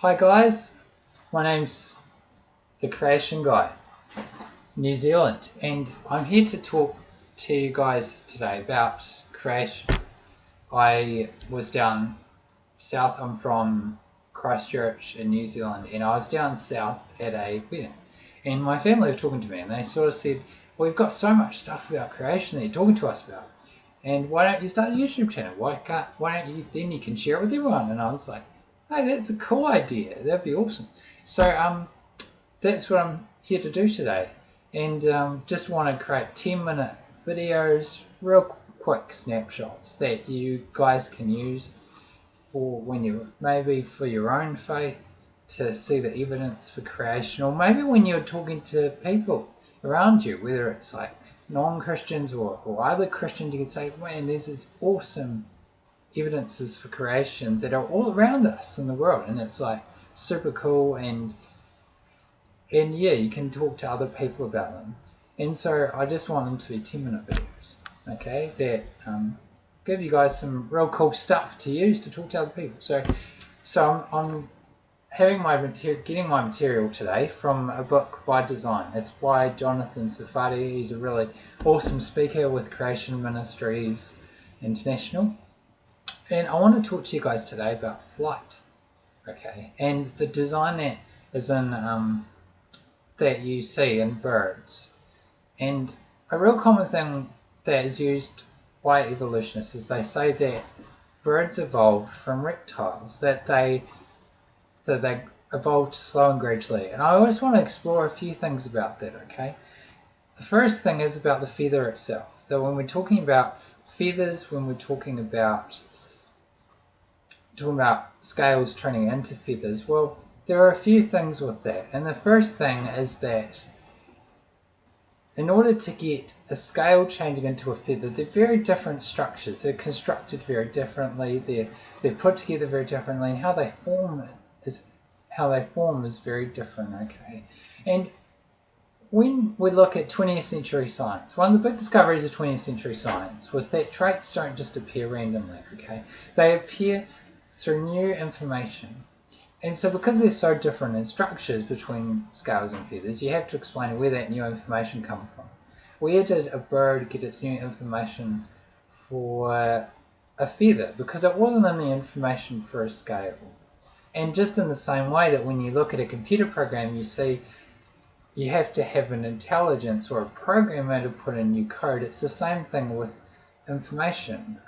Hi guys, my name's The Creation Guy, New Zealand, and I'm here to talk to you guys today about creation. I was down south, I'm from Christchurch in New Zealand, and I was down south at a wedding, and my family were talking to me, and they sort of said, well, we've got so much stuff about creation that you're talking to us about, and why don't you start a YouTube channel? Why don't you, then you can share it with everyone? And I was like, hey, that's a cool idea. That'd be awesome. So that's what I'm here to do today. And just want to create 10-minute videos, real quick snapshots that you guys can use for when you, maybe for your own faith, to see the evidence for creation, or maybe when you're talking to people around you, whether it's like non-Christians or other Christians, you can say, man, there's this awesome evidences for creation that are all around us in the world, and it's like super cool, and yeah, you can talk to other people about them. And so I just want them to be 10-minute videos, okay, that give you guys some real cool stuff to use to talk to other people. So I'm having getting my material today from a book by Design. It's by Jonathan Sarfati. He's a really awesome speaker with Creation Ministries International. And I want to talk to you guys today about flight, okay, and the design that is in that you see in birds. And a real common thing that is used by evolutionists is they say that birds evolved from reptiles, that they evolved slow and gradually. And I just want to explore a few things about that, okay? The first thing is about the feather itself. That when we're talking about feathers, when we're talking about scales turning into feathers, well, there are a few things with that. And the first thing is that in order to get a scale changing into a feather, they're very different structures. They're constructed very differently. They're put together very differently, and how they form is very different. Okay, and when we look at 20th century science, one of the big discoveries of 20th century science was that traits don't just appear randomly. Okay, they appear through new information. And so because they're so different in structures between scales and feathers, you have to explain where that new information comes from. Where did a bird get its new information for a feather? Because it wasn't in the information for a scale. And just in the same way that when you look at a computer program, you see you have to have an intelligence or a programmer to put in new code. It's the same thing with information.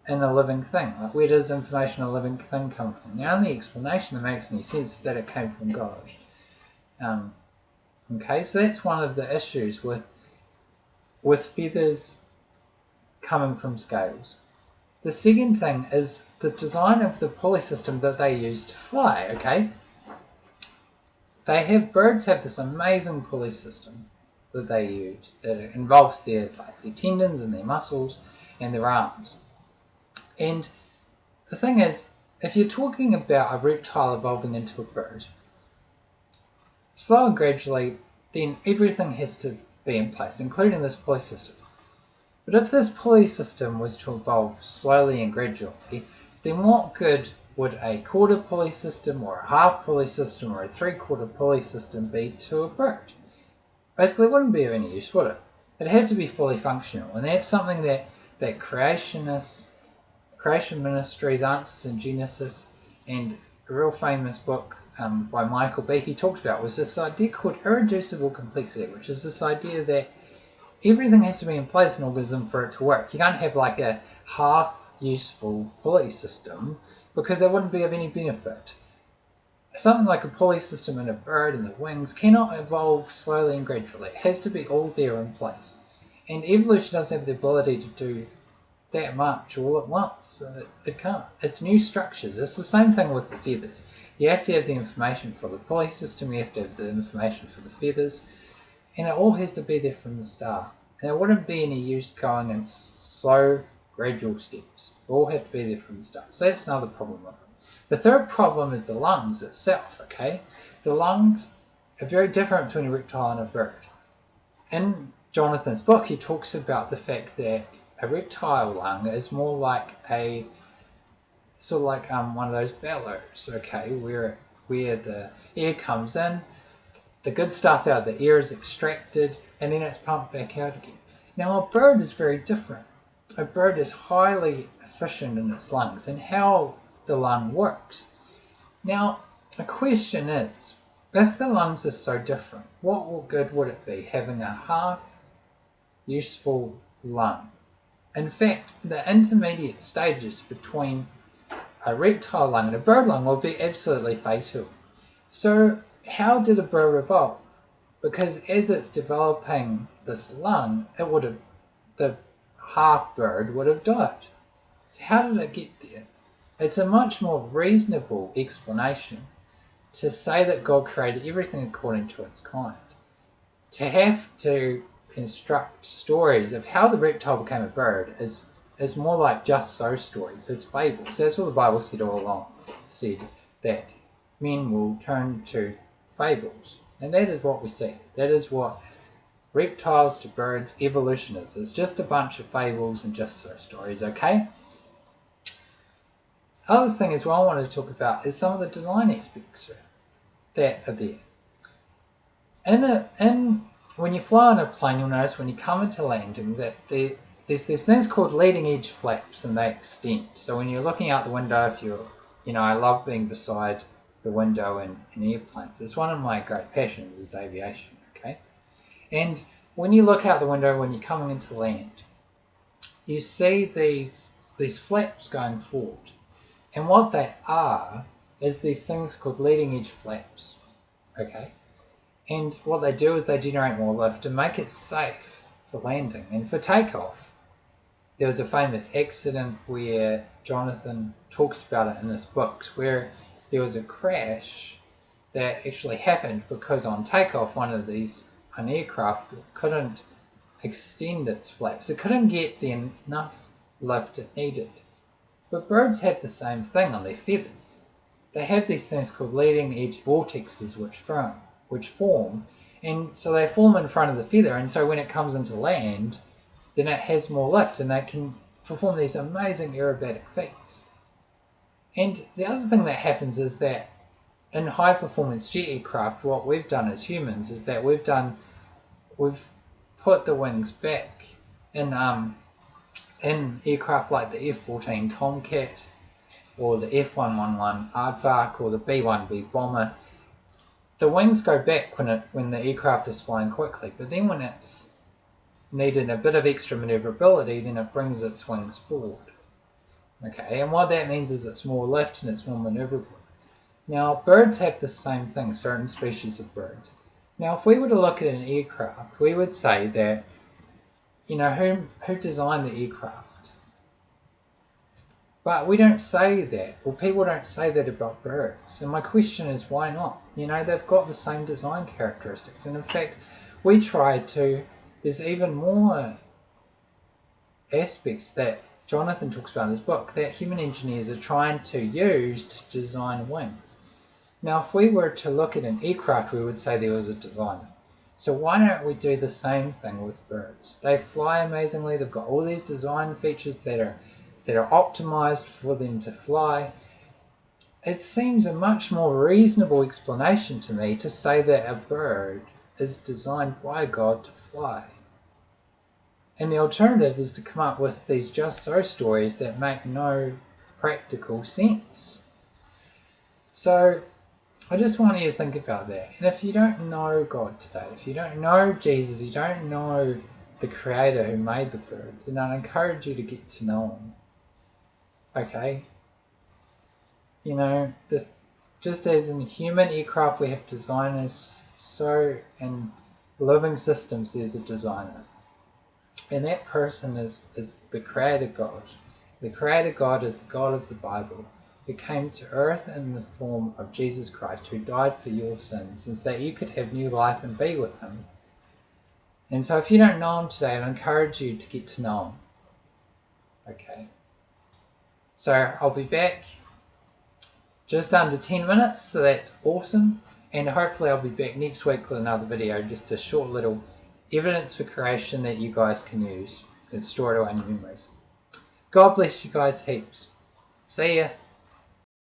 In a living thing. Like, where does information in a living thing come from? The only explanation that makes any sense is that it came from God. Okay, so that's one of the issues with feathers coming from scales. The second thing is the design of the pulley system that they use to fly, okay? Birds have this amazing pulley system that they use that involves their tendons and their muscles and their arms. And the thing is, if you're talking about a reptile evolving into a bird, slow and gradually, then everything has to be in place, including this pulley system. But if this pulley system was to evolve slowly and gradually, then what good would a quarter pulley system or a half pulley system or a three-quarter pulley system be to a bird? Basically, it wouldn't be of any use, would it? It'd have to be fully functional, and that's something that creationists, Creation Ministries, Answers in Genesis, and a real famous book by Michael Behe talked about was this idea called irreducible complexity, which is this idea that everything has to be in place in an organism for it to work. You can't have like a half useful pulley system because that wouldn't be of any benefit. Something like a pulley system in a bird and the wings cannot evolve slowly and gradually. It has to be all there in place. And evolution doesn't have the ability to do that much all at once. It can't. It's new structures. It's the same thing with the feathers. You have to have the information for the pulley system, you have to have the information for the feathers, and it all has to be there from the start. And there wouldn't be any use going in slow, gradual steps. It all have to be there from the start. So that's another problem with it. The third problem is the lungs itself, okay? The lungs are very different between a reptile and a bird. In Jonathan's book, he talks about the fact that a reptile lung is more like one of those bellows, okay, where where the air comes in, the good stuff out of the air is extracted, and then it's pumped back out again. Now a bird is very different. A bird is highly efficient in its lungs and how the lung works. Now, the question is, if the lungs are so different, what good would it be having a half useful lung? In fact, the intermediate stages between a reptile lung and a bird lung will be absolutely fatal. So how did a bird evolve? Because as it's developing this lung, the half bird would have died. So how did it get there? It's a much more reasonable explanation to say that God created everything according to its kind. To have to construct stories of how the reptile became a bird is more like just so stories. It's fables. That's what the Bible said all along. It said that men will turn to fables. And that is what we see. That is what reptiles to birds evolution is. It's just a bunch of fables and just so stories, okay? Other thing as well I wanted to talk about is some of the design aspects that are there. When you fly on a plane, you'll notice when you come into landing that there's these things called leading edge flaps, and they extend. So when you're looking out the window, I love being beside the window in airplanes. It's one of my great passions is aviation, okay? And when you look out the window when you're coming into land, you see these flaps going forward. And what they are is these things called leading edge flaps, okay? And what they do is they generate more lift and make it safe for landing and for takeoff. There was a famous accident where Jonathan talks about it in his books, where there was a crash that actually happened because on takeoff an aircraft couldn't extend its flaps. It couldn't get the enough lift it needed. But birds have the same thing on their feathers. They have these things called leading edge vortexes which form, and so they form in front of the feather, and so when it comes into land, then it has more lift and they can perform these amazing aerobatic feats. And the other thing that happens is that in high performance jet aircraft, what we've done as humans is that we've put the wings back in aircraft like the F-14 Tomcat or the F-111 Aardvark or the B-1B Bomber. The wings go back when the aircraft is flying quickly, but then when it's needed a bit of extra maneuverability, then it brings its wings forward. Okay, and what that means is it's more lift and it's more maneuverable. Now, birds have the same thing, certain species of birds. Now, if we were to look at an aircraft, we would say that, who designed the aircraft? But we don't say that, or people don't say that about birds. And my question is, why not? They've got the same design characteristics. And in fact, there's even more aspects that Jonathan talks about in this book that human engineers are trying to use to design wings. Now, if we were to look at an aircraft, we would say there was a designer. So why don't we do the same thing with birds? They fly amazingly. They've got all these design features that are optimized for them to fly. It seems a much more reasonable explanation to me to say that a bird is designed by God to fly. And the alternative is to come up with these just so stories that make no practical sense. So I just want you to think about that. And if you don't know God today, if you don't know Jesus, you don't know the Creator who made the birds, then I encourage you to get to know Him. Okay? Just as in human aircraft we have designers, so in living systems there's a designer. And that person is the Creator God. The Creator God is the God of the Bible, who came to earth in the form of Jesus Christ, who died for your sins, so that you could have new life and be with Him. And so if you don't know Him today, I encourage you to get to know Him. Okay. So I'll be back just under 10 minutes, so that's awesome. And hopefully I'll be back next week with another video, just a short little evidence for creation that you guys can use and store it away in your memories. God bless you guys heaps. See ya.